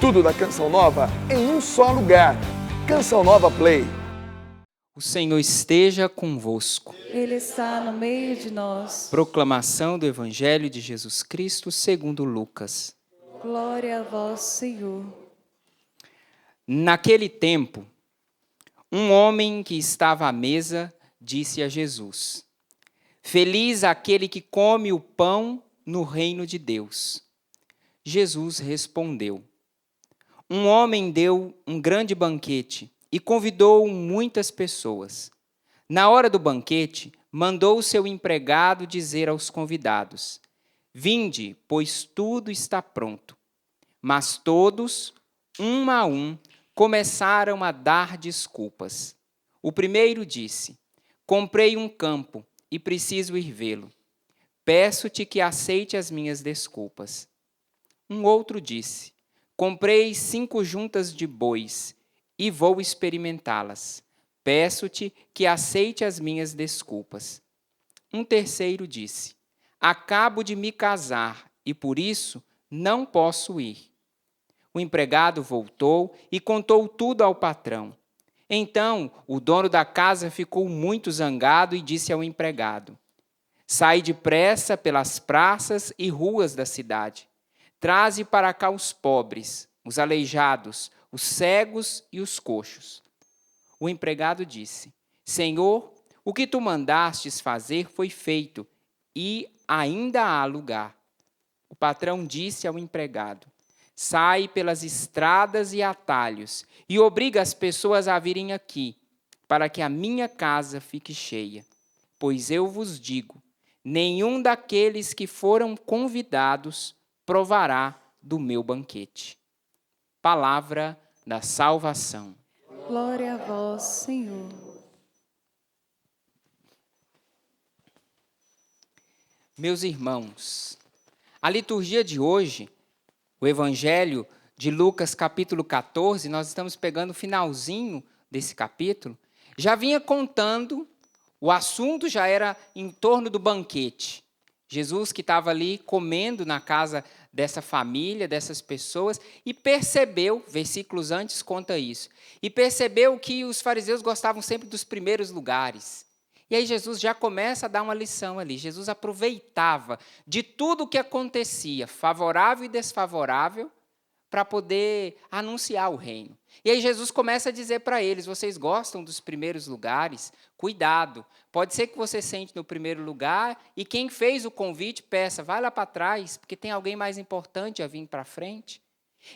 Tudo da Canção Nova em um só lugar. Canção Nova Play. O Senhor esteja convosco. Ele está no meio de nós. Proclamação do Evangelho de Jesus Cristo segundo Lucas. Glória a vós, Senhor. Naquele tempo, um homem que estava à mesa disse a Jesus: Feliz aquele que come o pão no reino de Deus. Jesus respondeu: Um homem deu um grande banquete e convidou muitas pessoas. Na hora do banquete, mandou o seu empregado dizer aos convidados: Vinde, pois tudo está pronto. Mas todos, um a um, começaram a dar desculpas. O primeiro disse: Comprei um campo e preciso ir vê-lo. Peço-te que aceite as minhas desculpas. Um outro disse: Comprei 5 juntas de bois e vou experimentá-las. Peço-te que aceite as minhas desculpas. Um terceiro disse: Acabo de me casar e por isso não posso ir. O empregado voltou e contou tudo ao patrão. Então o dono da casa ficou muito zangado e disse ao empregado: Sai depressa pelas praças e ruas da cidade. Traze para cá os pobres, os aleijados, os cegos e os coxos. O empregado disse: Senhor, o que tu mandastes fazer foi feito, e ainda há lugar. O patrão disse ao empregado: Sai pelas estradas e atalhos, e obriga as pessoas a virem aqui, para que a minha casa fique cheia. Pois eu vos digo, nenhum daqueles que foram convidados provará do meu banquete. Palavra da salvação. Glória a vós, Senhor. Meus irmãos, a liturgia de hoje, o Evangelho de Lucas, capítulo 14, nós estamos pegando o finalzinho desse capítulo, já vinha contando, o assunto já era em torno do banquete. Jesus que estava ali comendo na casa dessa família, dessas pessoas, e percebeu, versículos antes conta isso, e percebeu que os fariseus gostavam sempre dos primeiros lugares. E aí Jesus já começa a dar uma lição ali. Jesus aproveitava de tudo o que acontecia, favorável e desfavorável, para poder anunciar o reino. E aí Jesus começa a dizer para eles: vocês gostam dos primeiros lugares? Cuidado, pode ser que você sente no primeiro lugar e quem fez o convite peça, vai lá para trás, porque tem alguém mais importante a vir para frente.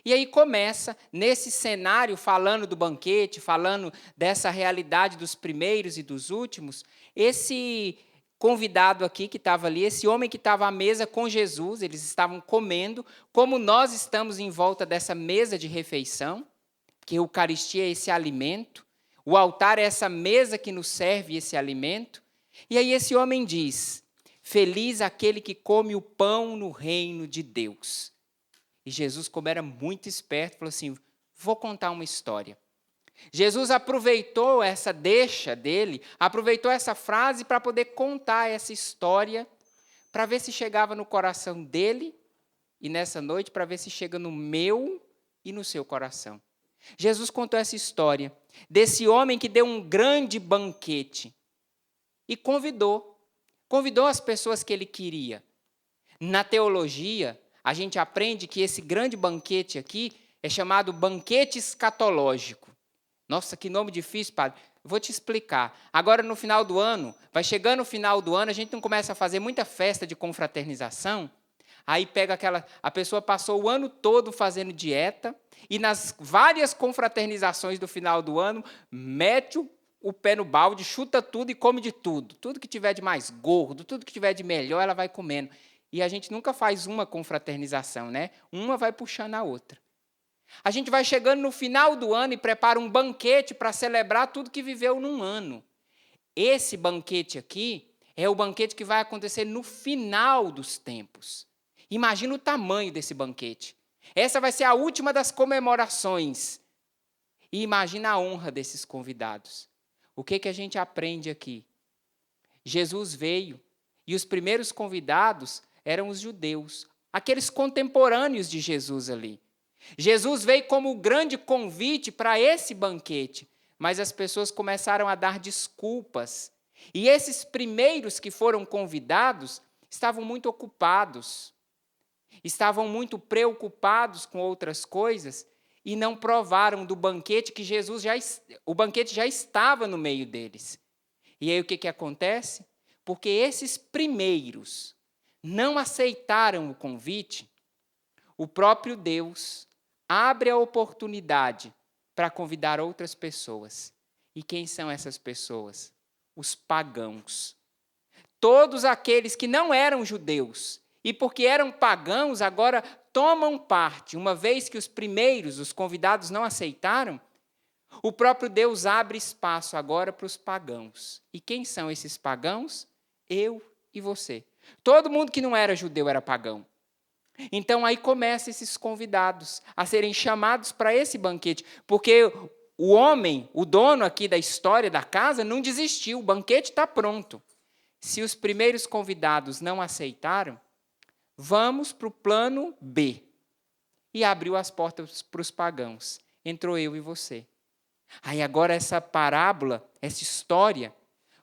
E aí começa, nesse cenário, falando do banquete, falando dessa realidade dos primeiros e dos últimos, esse convidado aqui que estava ali, esse homem que estava à mesa com Jesus, eles estavam comendo, como nós estamos em volta dessa mesa de refeição, que a Eucaristia é esse alimento, o altar é essa mesa que nos serve esse alimento. E aí esse homem diz: Feliz aquele que come o pão no reino de Deus. E Jesus, como era muito esperto, falou assim: vou contar uma história. Jesus aproveitou essa deixa dele, aproveitou essa frase para poder contar essa história, para ver se chegava no coração dele, e nessa noite para ver se chega no meu e no seu coração. Jesus contou essa história desse homem que deu um grande banquete e convidou as pessoas que ele queria. Na teologia, a gente aprende que esse grande banquete aqui é chamado banquete escatológico. Nossa, que nome difícil, padre. Eu vou te explicar. Agora, no final do ano, vai chegando o final do ano, a gente não começa a fazer muita festa de confraternização. Aí pega a pessoa passou o ano todo fazendo dieta e nas várias confraternizações do final do ano, mete o pé no balde, chuta tudo e come de tudo. Tudo que tiver de mais gordo, tudo que tiver de melhor, ela vai comendo. E a gente nunca faz uma confraternização, né? Uma vai puxando a outra. A gente vai chegando no final do ano e prepara um banquete para celebrar tudo que viveu num ano. Esse banquete aqui é o banquete que vai acontecer no final dos tempos. Imagina o tamanho desse banquete. Essa vai ser a última das comemorações. E imagina a honra desses convidados. O que a gente aprende aqui? Jesus veio e os primeiros convidados eram os judeus, aqueles contemporâneos de Jesus ali. Jesus veio como o grande convite para esse banquete, mas as pessoas começaram a dar desculpas. E esses primeiros que foram convidados estavam muito ocupados, estavam muito preocupados com outras coisas e não provaram do banquete que o banquete já estava no meio deles. E aí o que acontece? Porque esses primeiros não aceitaram o convite, o próprio Deus abre a oportunidade para convidar outras pessoas. E quem são essas pessoas? Os pagãos. Todos aqueles que não eram judeus e porque eram pagãos agora tomam parte. Uma vez que os primeiros, os convidados, não aceitaram, o próprio Deus abre espaço agora para os pagãos. E quem são esses pagãos? Eu e você. Todo mundo que não era judeu era pagão. Então aí começam esses convidados a serem chamados para esse banquete, porque o homem, o dono aqui da história da casa, não desistiu, o banquete está pronto. Se os primeiros convidados não aceitaram, vamos para o plano B. E abriu as portas para os pagãos. Entrou eu e você. Aí agora essa parábola, essa história,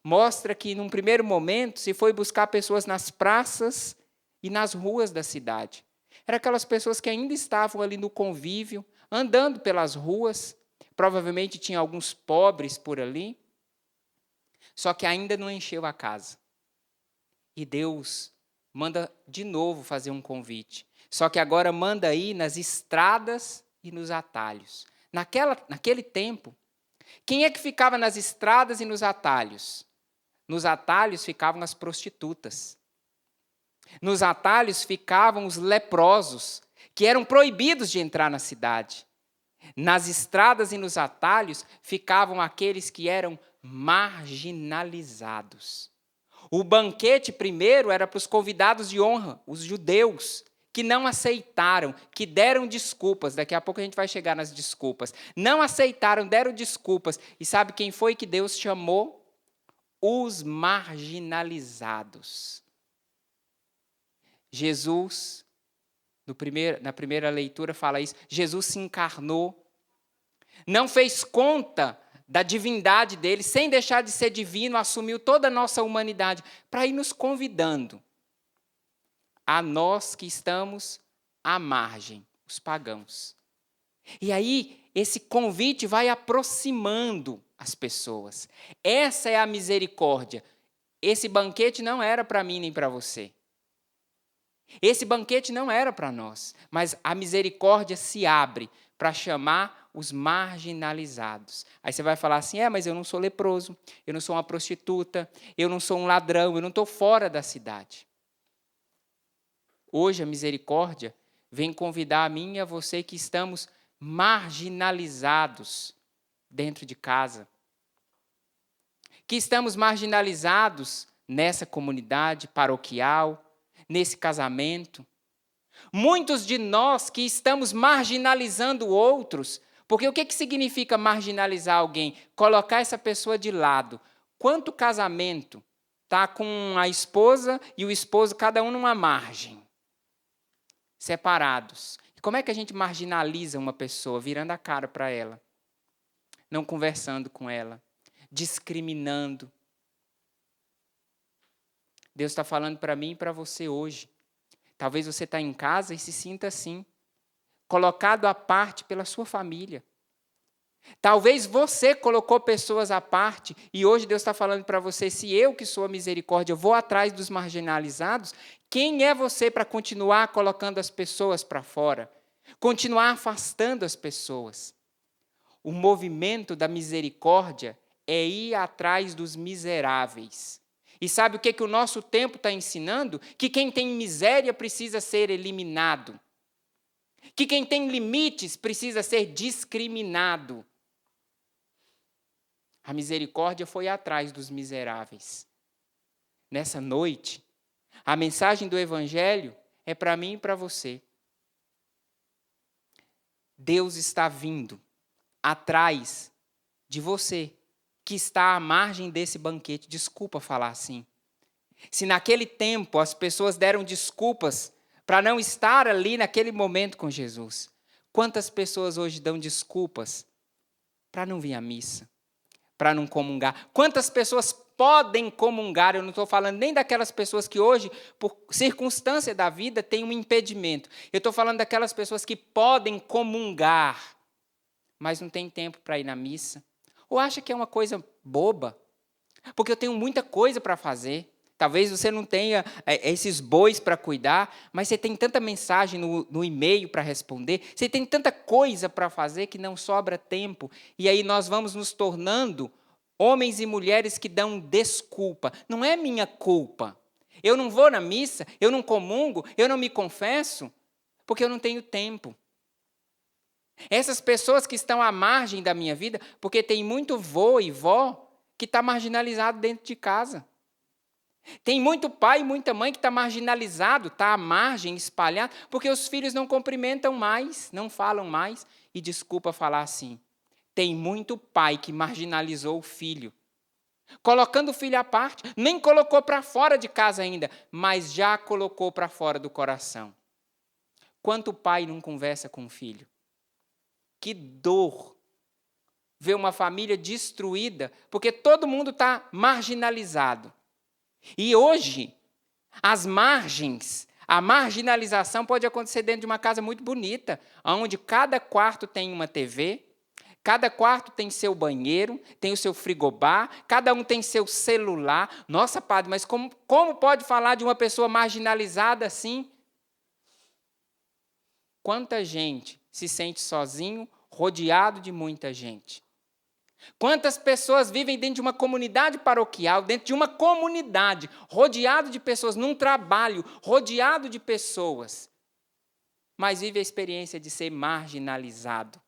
mostra que num primeiro momento se foi buscar pessoas nas praças e nas ruas da cidade. Eram aquelas pessoas que ainda estavam ali no convívio, andando pelas ruas. Provavelmente tinha alguns pobres por ali. Só que ainda não encheu a casa. E Deus manda de novo fazer um convite. Só que agora manda ir nas estradas e nos atalhos. Naquele tempo, quem é que ficava nas estradas e nos atalhos? Nos atalhos ficavam as prostitutas. Nos atalhos ficavam os leprosos, que eram proibidos de entrar na cidade. Nas estradas e nos atalhos ficavam aqueles que eram marginalizados. O banquete primeiro era para os convidados de honra, os judeus, que não aceitaram, que deram desculpas. Daqui a pouco a gente vai chegar nas desculpas. Não aceitaram, deram desculpas. E sabe quem foi que Deus chamou? Os marginalizados. Jesus, na primeira leitura, fala isso. Jesus se encarnou, não fez conta da divindade dele, sem deixar de ser divino, assumiu toda a nossa humanidade, para ir nos convidando a nós que estamos à margem, os pagãos. E aí, esse convite vai aproximando as pessoas. Essa é a misericórdia. Esse banquete não era para mim nem para você. Esse banquete não era para nós, mas a misericórdia se abre para chamar os marginalizados. Aí você vai falar assim, mas eu não sou leproso, eu não sou uma prostituta, eu não sou um ladrão, eu não estou fora da cidade. Hoje a misericórdia vem convidar a mim e a você que estamos marginalizados dentro de casa, que estamos marginalizados nessa comunidade paroquial, nesse casamento. Muitos de nós que estamos marginalizando outros, porque o que significa marginalizar alguém? Colocar essa pessoa de lado. Quanto casamento está com a esposa e o esposo, cada um numa margem, separados? E como é que a gente marginaliza uma pessoa? Virando a cara para ela, não conversando com ela, discriminando. Deus está falando para mim e para você hoje. Talvez você está em casa e se sinta assim, colocado à parte pela sua família. Talvez você colocou pessoas à parte e hoje Deus está falando para você, se eu que sou a misericórdia vou atrás dos marginalizados, quem é você para continuar colocando as pessoas para fora? Continuar afastando as pessoas? O movimento da misericórdia é ir atrás dos miseráveis. E sabe o que o nosso tempo está ensinando? Que quem tem miséria precisa ser eliminado. Que quem tem limites precisa ser discriminado. A misericórdia foi atrás dos miseráveis. Nessa noite, a mensagem do Evangelho é para mim e para você. Deus está vindo atrás de você, que está à margem desse banquete. Desculpa falar assim. Se naquele tempo as pessoas deram desculpas para não estar ali naquele momento com Jesus, Quantas pessoas hoje dão desculpas para não vir à missa, para não comungar? Quantas pessoas podem comungar? Eu não estou falando nem daquelas pessoas que hoje, por circunstância da vida, têm um impedimento. Eu estou falando daquelas pessoas que podem comungar, mas não tem tempo para ir na missa. Ou acha que é uma coisa boba? Porque eu tenho muita coisa para fazer. Talvez você não tenha esses bois para cuidar, mas você tem tanta mensagem no e-mail para responder, você tem tanta coisa para fazer que não sobra tempo. E aí nós vamos nos tornando homens e mulheres que dão desculpa. Não é minha culpa. Eu não vou na missa, eu não comungo, eu não me confesso, porque eu não tenho tempo. Essas pessoas que estão à margem da minha vida, porque tem muito vô e vó que está marginalizado dentro de casa. Tem muito pai e muita mãe que está marginalizado, está à margem, espalhado, porque os filhos não cumprimentam mais, não falam mais. E desculpa falar assim, tem muito pai que marginalizou o filho, colocando o filho à parte, nem colocou para fora de casa ainda, mas já colocou para fora do coração. Quanto pai não conversa com o filho? Que dor ver uma família destruída, porque todo mundo está marginalizado. E hoje, as margens, a marginalização pode acontecer dentro de uma casa muito bonita, onde cada quarto tem uma TV, cada quarto tem seu banheiro, tem o seu frigobar, cada um tem seu celular. Nossa, padre, mas como pode falar de uma pessoa marginalizada assim? Quanta gente se sente sozinho, rodeado de muita gente? Quantas pessoas vivem dentro de uma comunidade paroquial, dentro de uma comunidade, rodeado de pessoas, num trabalho, rodeado de pessoas, mas vive a experiência de ser marginalizado?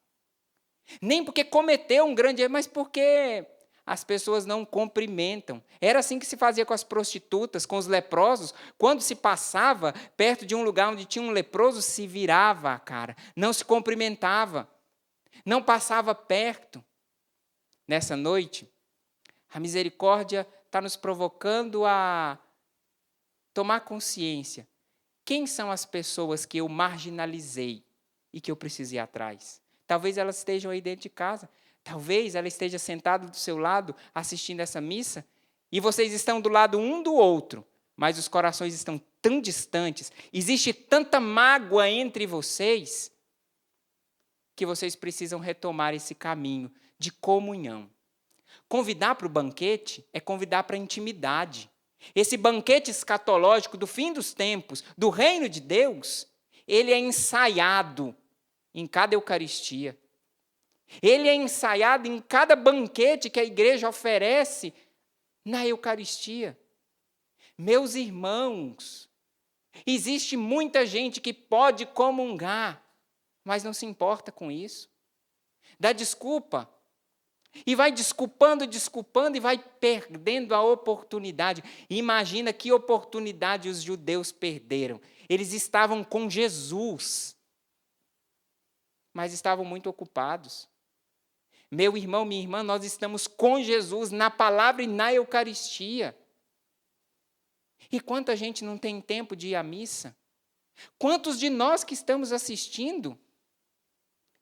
Nem porque cometeu um grande erro, mas porque as pessoas não cumprimentam. Era assim que se fazia com as prostitutas, com os leprosos. Quando se passava perto de um lugar onde tinha um leproso, se virava a cara, não se cumprimentava, não passava perto. Nessa noite, a misericórdia está nos provocando a tomar consciência. Quem são as pessoas que eu marginalizei e que eu preciso ir atrás? Talvez elas estejam aí dentro de casa. Talvez ela esteja sentada do seu lado assistindo essa missa e vocês estão do lado um do outro, mas os corações estão tão distantes. Existe tanta mágoa entre vocês que vocês precisam retomar esse caminho de comunhão. Convidar para o banquete é convidar para a intimidade. Esse banquete escatológico do fim dos tempos, do reino de Deus, ele é ensaiado em cada Eucaristia. Ele é ensaiado em cada banquete que a igreja oferece na Eucaristia. Meus irmãos, existe muita gente que pode comungar, mas não se importa com isso. Dá desculpa. E vai desculpando e vai perdendo a oportunidade. Imagina que oportunidade os judeus perderam. Eles estavam com Jesus, mas estavam muito ocupados. Meu irmão, minha irmã, nós estamos com Jesus na palavra e na Eucaristia. E quanta gente não tem tempo de ir à missa? Quantos de nós que estamos assistindo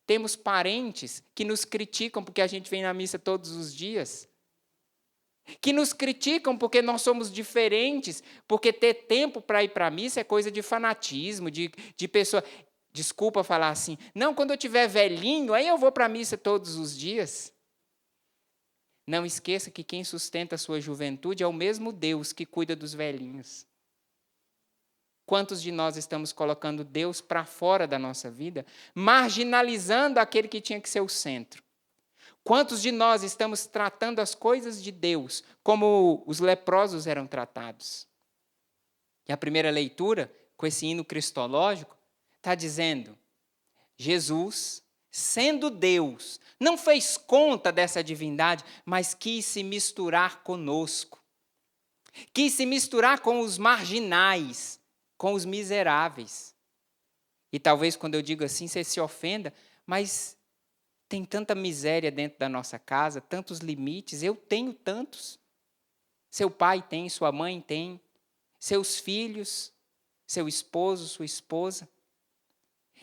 temos parentes que nos criticam porque a gente vem na missa todos os dias? Que nos criticam porque nós somos diferentes, porque ter tempo para ir para a missa é coisa de fanatismo, de pessoa. Desculpa falar assim. Não, quando eu tiver velhinho, aí eu vou para a missa todos os dias. Não esqueça que quem sustenta a sua juventude é o mesmo Deus que cuida dos velhinhos. Quantos de nós estamos colocando Deus para fora da nossa vida, marginalizando aquele que tinha que ser o centro? Quantos de nós estamos tratando as coisas de Deus como os leprosos eram tratados? E a primeira leitura, com esse hino cristológico, está dizendo: Jesus, sendo Deus, não fez conta dessa divindade, mas quis se misturar conosco. Quis se misturar com os marginais, com os miseráveis. E talvez quando eu digo assim, você se ofenda, mas tem tanta miséria dentro da nossa casa, tantos limites, eu tenho tantos. Seu pai tem, sua mãe tem, seus filhos, seu esposo, sua esposa.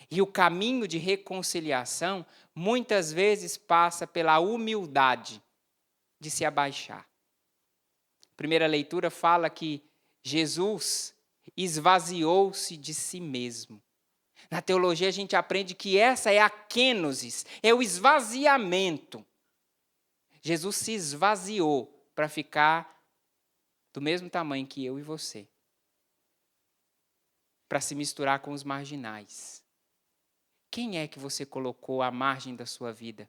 E o caminho de reconciliação muitas vezes passa pela humildade de se abaixar. A primeira leitura fala que Jesus esvaziou-se de si mesmo. Na teologia a gente aprende que essa é a kenosis, é o esvaziamento. Jesus se esvaziou para ficar do mesmo tamanho que eu e você, para se misturar com os marginais. Quem é que você colocou à margem da sua vida?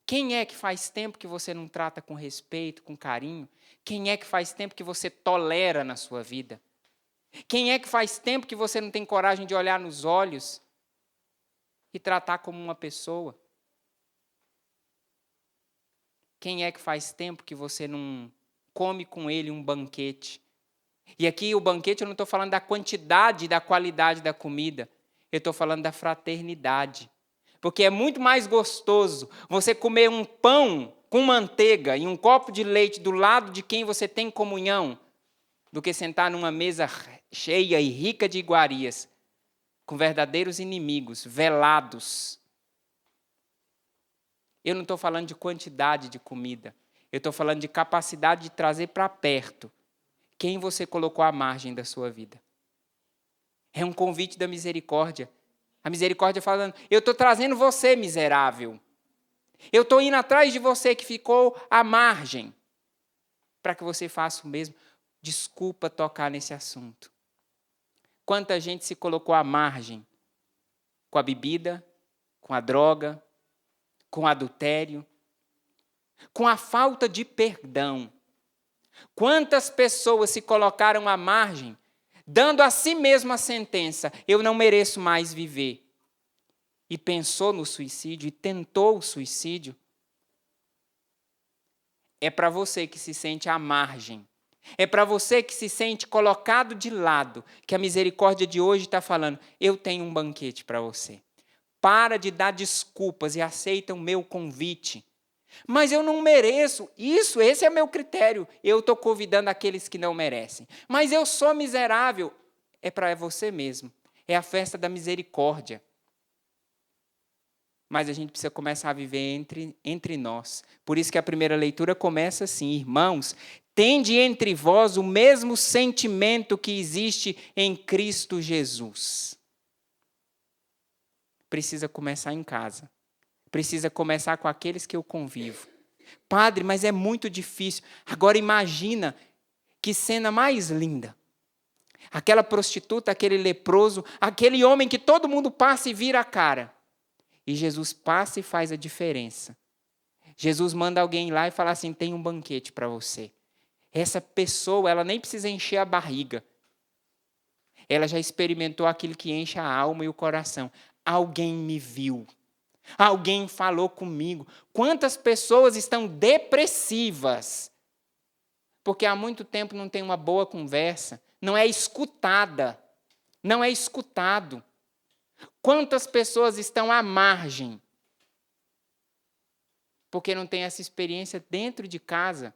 Quem é que faz tempo que você não trata com respeito, com carinho? Quem é que faz tempo que você tolera na sua vida? Quem é que faz tempo que você não tem coragem de olhar nos olhos e tratar como uma pessoa? Quem é que faz tempo que você não come com ele um banquete? E aqui o banquete eu não estou falando da quantidade e da qualidade da comida. Eu estou falando da fraternidade. Porque é muito mais gostoso você comer um pão com manteiga e um copo de leite do lado de quem você tem comunhão, do que sentar numa mesa cheia e rica de iguarias, com verdadeiros inimigos, velados. Eu não estou falando de quantidade de comida. Eu estou falando de capacidade de trazer para perto quem você colocou à margem da sua vida. É um convite da misericórdia. A misericórdia falando, eu estou trazendo você, miserável. Eu estou indo atrás de você que ficou à margem, para que você faça o mesmo. Desculpa tocar nesse assunto. Quanta gente se colocou à margem com a bebida, com a droga, com o adultério, com a falta de perdão. Quantas pessoas se colocaram à margem, dando a si mesmo a sentença, eu não mereço mais viver. E pensou no suicídio, e tentou o suicídio. É para você que se sente à margem. É para você que se sente colocado de lado, que a misericórdia de hoje está falando, eu tenho um banquete para você. Para de dar desculpas e aceita o meu convite. Mas eu não mereço. Esse é meu critério. Eu estou convidando aqueles que não merecem. Mas eu sou miserável. É para você mesmo. É a festa da misericórdia. Mas a gente precisa começar a viver entre nós. Por isso que a primeira leitura começa assim, irmãos, tende entre vós o mesmo sentimento que existe em Cristo Jesus. Precisa começar em casa. Precisa começar com aqueles que eu convivo. Padre, mas é muito difícil. Agora imagina que cena mais linda. Aquela prostituta, aquele leproso, aquele homem que todo mundo passa e vira a cara. E Jesus passa e faz a diferença. Jesus manda alguém lá e fala assim, tem um banquete para você. Essa pessoa, ela nem precisa encher a barriga. Ela já experimentou aquilo que enche a alma e o coração. Alguém me viu. Alguém falou comigo. Quantas pessoas estão depressivas? Porque há muito tempo não tem uma boa conversa. Não é escutada. Não é escutado. Quantas pessoas estão à margem? Porque não tem essa experiência dentro de casa.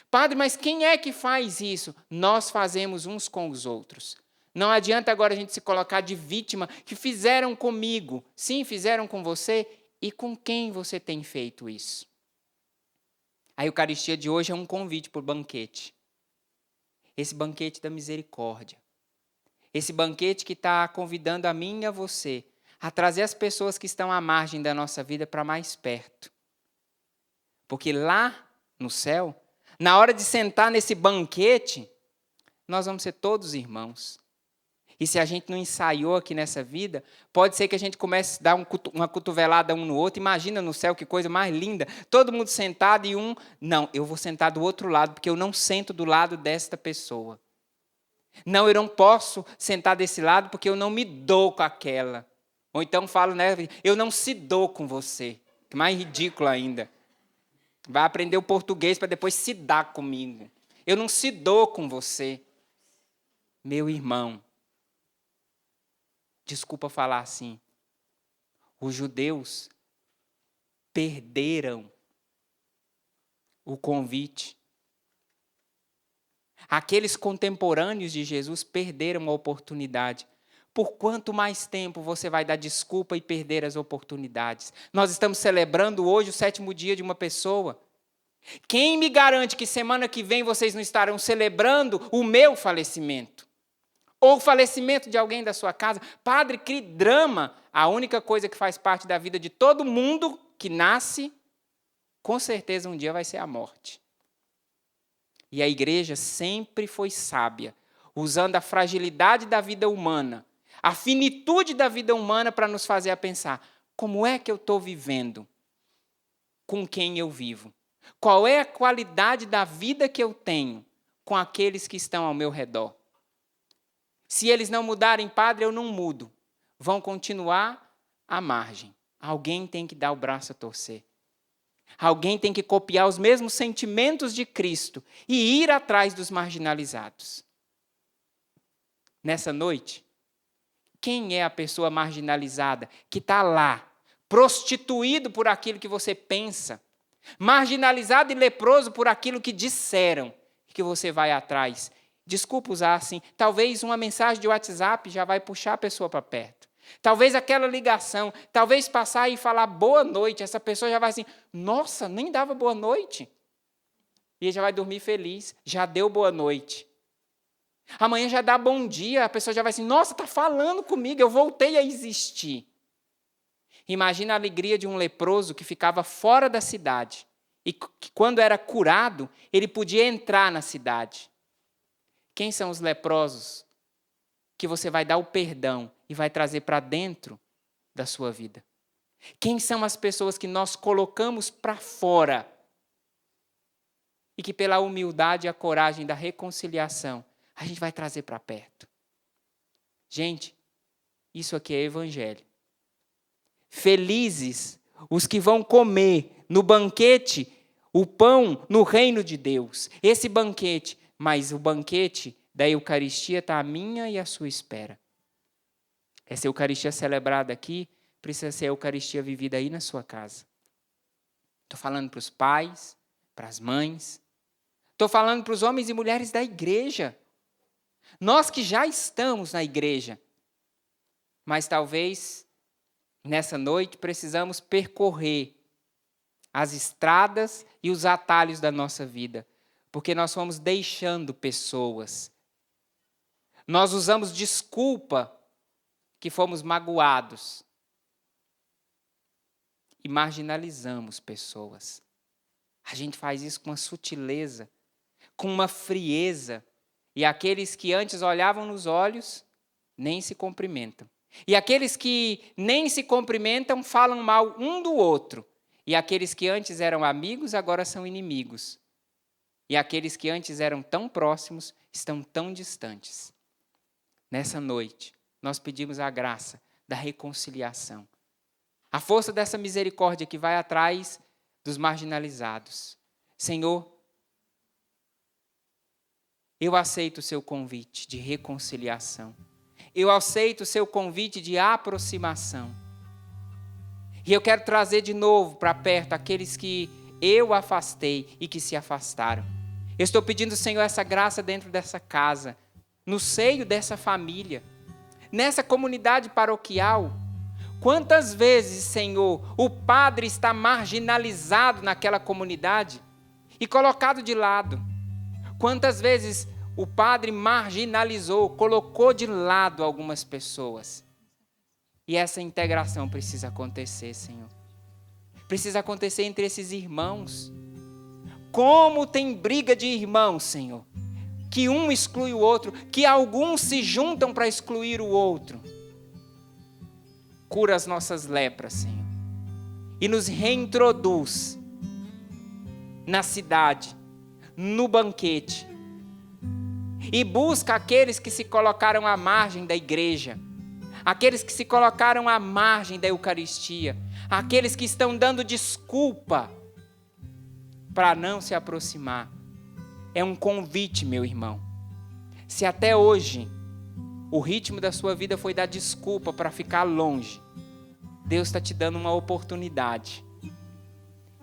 Padre, mas quem é que faz isso? Nós fazemos uns com os outros. Não adianta agora a gente se colocar de vítima, que fizeram comigo. Sim, fizeram com você. E com quem você tem feito isso? A Eucaristia de hoje é um convite para o banquete. Esse banquete da misericórdia. Esse banquete que está convidando a mim e a você a trazer as pessoas que estão à margem da nossa vida para mais perto. Porque lá no céu, na hora de sentar nesse banquete, nós vamos ser todos irmãos. E se a gente não ensaiou aqui nessa vida, pode ser que a gente comece a dar uma cotovelada um no outro. Imagina no céu que coisa mais linda. Todo mundo sentado e não, eu vou sentar do outro lado, porque eu não sento do lado desta pessoa. Não, eu não posso sentar desse lado, porque eu não me dou com aquela. Ou então falo, né, eu não se dou com você. Que mais ridículo ainda. Vai aprender o português para depois se dar comigo. Eu não se dou com você. Meu irmão. Desculpa falar assim. Os judeus perderam o convite. Aqueles contemporâneos de Jesus perderam a oportunidade. Por quanto mais tempo você vai dar desculpa e perder as oportunidades? Nós estamos celebrando hoje o 7º dia de uma pessoa. Quem me garante que semana que vem vocês não estarão celebrando o meu falecimento? Ou o falecimento de alguém da sua casa? Padre, que drama! A única coisa que faz parte da vida de todo mundo que nasce, com certeza um dia vai ser a morte. E a igreja sempre foi sábia, usando a fragilidade da vida humana, a finitude da vida humana para nos fazer a pensar, como é que eu estou vivendo? Com quem eu vivo? Qual é a qualidade da vida que eu tenho com aqueles que estão ao meu redor? Se eles não mudarem, padre, eu não mudo. Vão continuar à margem. Alguém tem que dar o braço a torcer. Alguém tem que copiar os mesmos sentimentos de Cristo e ir atrás dos marginalizados. Nessa noite, quem é a pessoa marginalizada que está lá, prostituído por aquilo que você pensa, marginalizado e leproso por aquilo que disseram, que você vai atrás? Desculpa usar assim, talvez uma mensagem de WhatsApp já vai puxar a pessoa para perto. Talvez aquela ligação, talvez passar e falar boa noite, essa pessoa já vai assim, nossa, nem dava boa noite. E já vai dormir feliz, já deu boa noite. Amanhã já dá bom dia, a pessoa já vai assim, nossa, está falando comigo, eu voltei a existir. Imagina a alegria de um leproso que ficava fora da cidade e que quando era curado, ele podia entrar na cidade. Quem são os leprosos que você vai dar o perdão e vai trazer para dentro da sua vida? Quem são as pessoas que nós colocamos para fora e que pela humildade e a coragem da reconciliação a gente vai trazer para perto? Gente, isso aqui é evangelho. Felizes os que vão comer no banquete o pão no reino de Deus. Esse banquete, mas o banquete da Eucaristia está à minha e à sua espera. Essa Eucaristia celebrada aqui precisa ser a Eucaristia vivida aí na sua casa. Estou falando para os pais, para as mães. Estou falando para os homens e mulheres da igreja. Nós que já estamos na igreja. Mas talvez, nessa noite, precisamos percorrer as estradas e os atalhos da nossa vida. Porque nós fomos deixando pessoas. Nós usamos desculpa que fomos magoados. E marginalizamos pessoas. A gente faz isso com uma sutileza, com uma frieza. E aqueles que antes olhavam nos olhos, nem se cumprimentam. E aqueles que nem se cumprimentam, falam mal um do outro. E aqueles que antes eram amigos, agora são inimigos. E aqueles que antes eram tão próximos, estão tão distantes. Nessa noite, nós pedimos a graça da reconciliação. A força dessa misericórdia que vai atrás dos marginalizados. Senhor, eu aceito o seu convite de reconciliação. Eu aceito o seu convite de aproximação. E eu quero trazer de novo para perto aqueles que eu afastei e que se afastaram. Eu estou pedindo, Senhor, essa graça dentro dessa casa, no seio dessa família, nessa comunidade paroquial. Quantas vezes, Senhor, o padre está marginalizado naquela comunidade e colocado de lado? Quantas vezes o padre marginalizou, colocou de lado algumas pessoas? E essa integração precisa acontecer, Senhor. Precisa acontecer entre esses irmãos. Como tem briga de irmãos, Senhor, que um exclui o outro, que alguns se juntam para excluir o outro. Cura as nossas lepras, Senhor, e nos reintroduz na cidade, no banquete, e busca aqueles que se colocaram à margem da igreja, aqueles que se colocaram à margem da Eucaristia, aqueles que estão dando desculpa para não se aproximar. É um convite, meu irmão. Se até hoje o ritmo da sua vida foi dar desculpa para ficar longe, Deus está te dando uma oportunidade.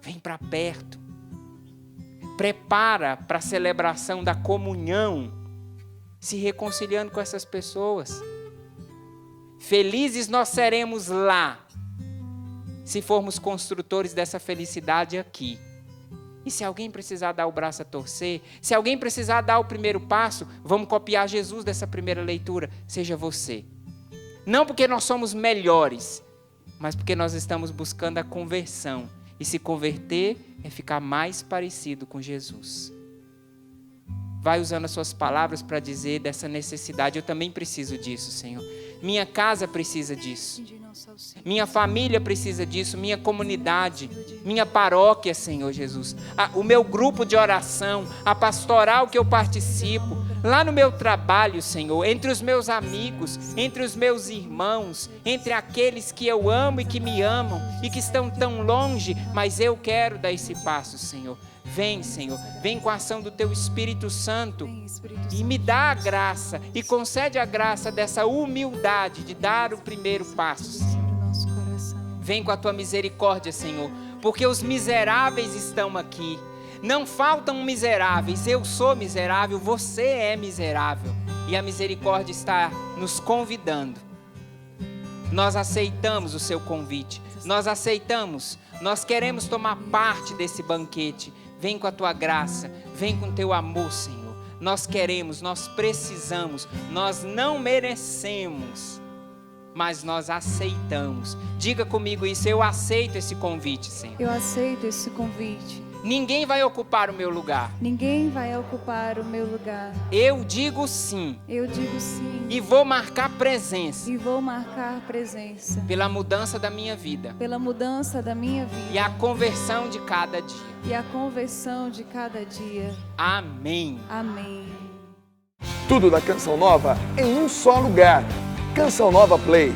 Vem para perto. Prepara para a celebração da comunhão, se reconciliando com essas pessoas. Felizes nós seremos lá, se formos construtores dessa felicidade aqui. E se alguém precisar dar o braço a torcer, se alguém precisar dar o primeiro passo, vamos copiar Jesus dessa primeira leitura, seja você. Não porque nós somos melhores, mas porque nós estamos buscando a conversão. E se converter é ficar mais parecido com Jesus. Vai usando as suas palavras para dizer dessa necessidade. Eu também preciso disso, Senhor. Minha casa precisa disso. Minha família precisa disso. Minha comunidade, minha paróquia, Senhor Jesus. O meu grupo de oração, a pastoral que eu participo. Lá no meu trabalho, Senhor, entre os meus amigos, entre os meus irmãos, entre aqueles que eu amo e que me amam e que estão tão longe, mas eu quero dar esse passo, Senhor. Vem, Senhor, vem com a ação do Teu Espírito Santo e me dá a graça e concede a graça dessa humildade de dar o primeiro passo, Senhor. Vem com a Tua misericórdia, Senhor, porque os miseráveis estão aqui. Não faltam miseráveis, eu sou miserável, você é miserável. E a misericórdia está nos convidando. Nós aceitamos o Seu convite, nós aceitamos, nós queremos tomar parte desse banquete. Vem com a Tua graça, vem com o Teu amor, Senhor. Nós queremos, nós precisamos, nós não merecemos, mas nós aceitamos. Diga comigo isso, eu aceito esse convite, Senhor. Eu aceito esse convite. Ninguém vai ocupar o meu lugar. Ninguém vai ocupar o meu lugar. Eu digo sim. Eu digo sim. E vou marcar presença. E vou marcar presença. Pela mudança da minha vida. Pela mudança da minha vida. E a conversão de cada dia. E a conversão de cada dia. Amém. Amém. Tudo da Canção Nova em um só lugar. Canção Nova Play.